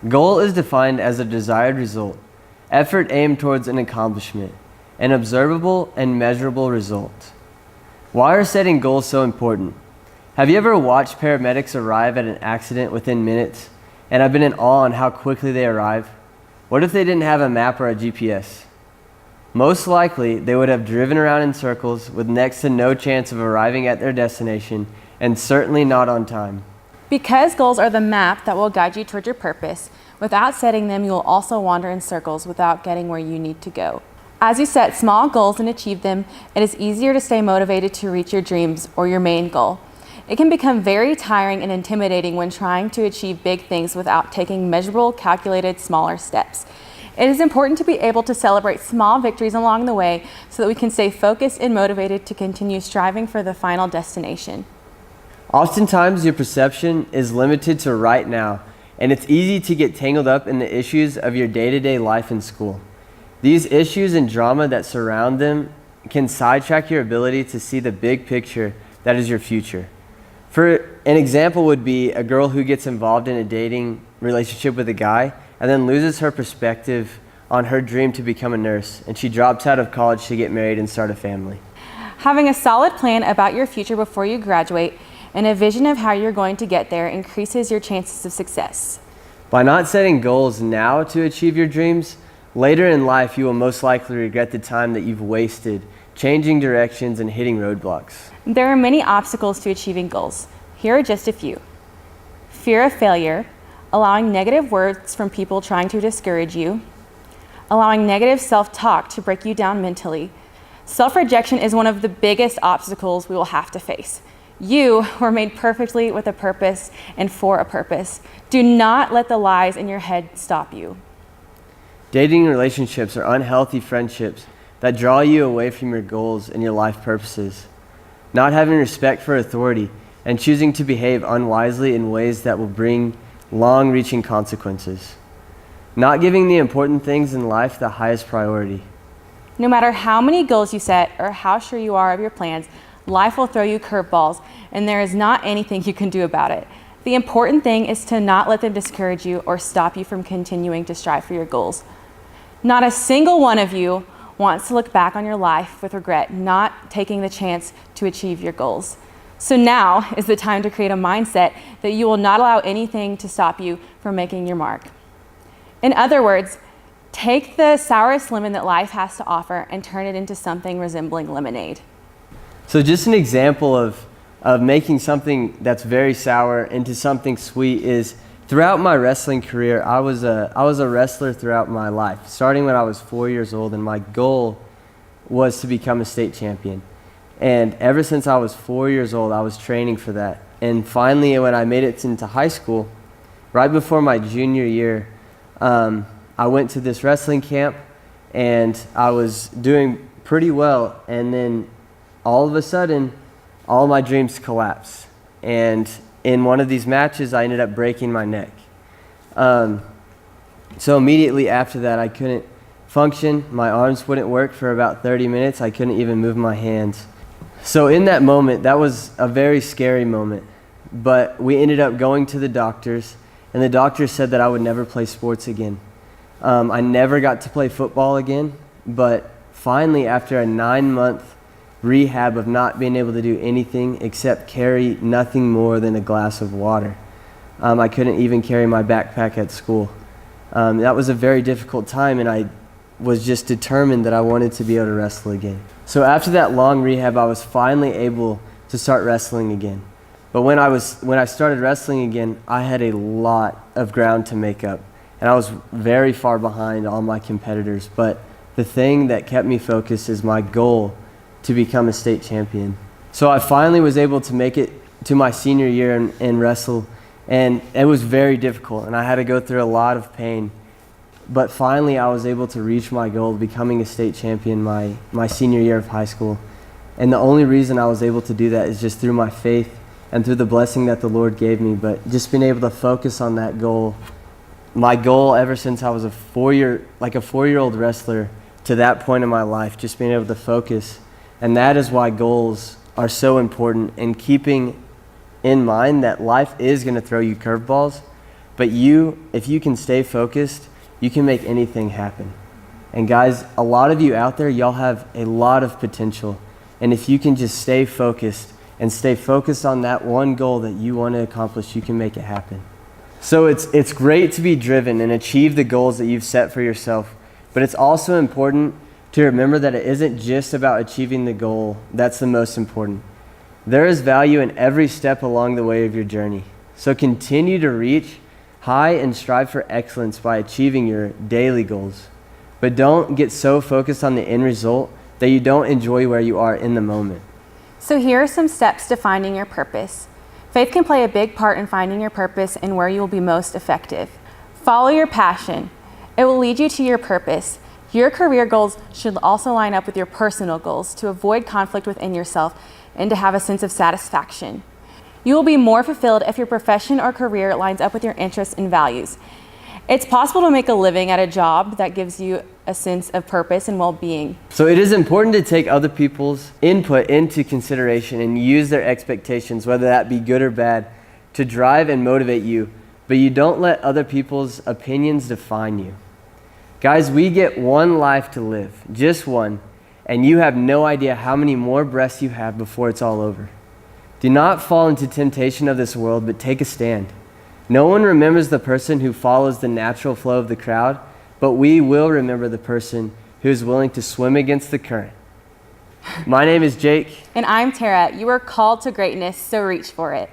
Goal is defined as a desired result, effort aimed towards an accomplishment, an observable and measurable result. Why are setting goals so important? Have you ever watched paramedics arrive at an accident within minutes and have been in awe on how quickly they arrive? What if they didn't have a map or a GPS? Most likely, they would have driven around in circles with next to no chance of arriving at their destination, and certainly not on time. Because goals are the map that will guide you toward your purpose, without setting them, you will also wander in circles without getting where you need to go. As you set small goals and achieve them, it is easier to stay motivated to reach your dreams or your main goal. It can become very tiring and intimidating when trying to achieve big things without taking measurable, calculated, smaller steps. It is important to be able to celebrate small victories along the way so that we can stay focused and motivated to continue striving for the final destination. Oftentimes, your perception is limited to right now, and it's easy to get tangled up in the issues of your day-to-day life in school. These issues and drama that surround them can sidetrack your ability to see the big picture that is your future. For an example would be a girl who gets involved in a dating relationship with a guy and then loses her perspective on her dream to become a nurse, and she drops out of college to get married and start a family. Having a solid plan about your future before you graduate and a vision of how you're going to get there increases your chances of success. By not setting goals now to achieve your dreams, later in life you will most likely regret the time that you've wasted changing directions and hitting roadblocks. There are many obstacles to achieving goals. Here are just a few. Fear of failure, allowing negative words from people trying to discourage you, allowing negative self-talk to break you down mentally. Self-rejection is one of the biggest obstacles we will have to face. You were made perfectly with a purpose and for a purpose. Do not let the lies in your head stop you. Dating relationships are unhealthy friendships that draw you away from your goals and your life purposes. Not having respect for authority and choosing to behave unwisely in ways that will bring long-reaching consequences. Not giving the important things in life the highest priority. No matter how many goals you set or how sure you are of your plans, life will throw you curveballs, and there is not anything you can do about it. The important thing is to not let them discourage you or stop you from continuing to strive for your goals. Not a single one of you wants to look back on your life with regret, not taking the chance to achieve your goals. So now is the time to create a mindset that you will not allow anything to stop you from making your mark. In other words, take the sourest lemon that life has to offer and turn it into something resembling lemonade. So just an example of making something that's very sour into something sweet is throughout my wrestling career, I was a wrestler throughout my life, starting when I was 4 years old, and my goal was to become a state champion. And ever since I was 4 years old, I was training for that. And finally, when I made it into high school, right before my junior year, I went to this wrestling camp, and I was doing pretty well. And then all of a sudden, all my dreams collapsed. And in one of these matches, I ended up breaking my neck. So immediately after that, I couldn't function. My arms wouldn't work for about 30 minutes. I couldn't even move my hands. So in that moment, that was a very scary moment. But we ended up going to the doctors, and the doctors said that I would never play sports again. I never got to play football again, but finally, after a 9-month rehab of not being able to do anything except carry nothing more than a glass of water, I couldn't even carry my backpack at school. That was a very difficult time, and I was just determined that I wanted to be able to wrestle again. So after that long rehab, I was finally able to start wrestling again. But when I started wrestling again, I had a lot of ground to make up, and I was very far behind all my competitors. But the thing that kept me focused is my goal to become a state champion. So I finally was able to make it to my senior year and wrestle, and it was very difficult, and I had to go through a lot of pain. But finally, I was able to reach my goal of becoming a state champion my senior year of high school. And the only reason I was able to do that is just through my faith and through the blessing that the Lord gave me. But just being able to focus on that goal, my goal ever since I was a 4-year-old wrestler to that point in my life, just being able to focus. And that is why goals are so important, and keeping in mind that life is going to throw you curveballs. But if you can stay focused, you can make anything happen. And guys, a lot of you out there, y'all have a lot of potential. And if you can just stay focused and stay focused on that one goal that you want to accomplish, you can make it happen. So it's great to be driven and achieve the goals that you've set for yourself, but it's also important to remember that it isn't just about achieving the goal that's the most important. There is value in every step along the way of your journey. So continue to reach high and strive for excellence by achieving your daily goals. But don't get so focused on the end result that you don't enjoy where you are in the moment. So here are some steps to finding your purpose. Faith can play a big part in finding your purpose and where you will be most effective. Follow your passion. It will lead you to your purpose. Your career goals should also line up with your personal goals to avoid conflict within yourself and to have a sense of satisfaction. You will be more fulfilled if your profession or career lines up with your interests and values. It's possible to make a living at a job that gives you a sense of purpose and well-being. So it is important to take other people's input into consideration and use their expectations, whether that be good or bad, to drive and motivate you, but you don't let other people's opinions define you. Guys, we get one life to live, just one, and you have no idea how many more breaths you have before it's all over. Do not fall into temptation of this world, but take a stand. No one remembers the person who follows the natural flow of the crowd, but we will remember the person who is willing to swim against the current. My name is Jake. And I'm Tara. You are called to greatness, so reach for it.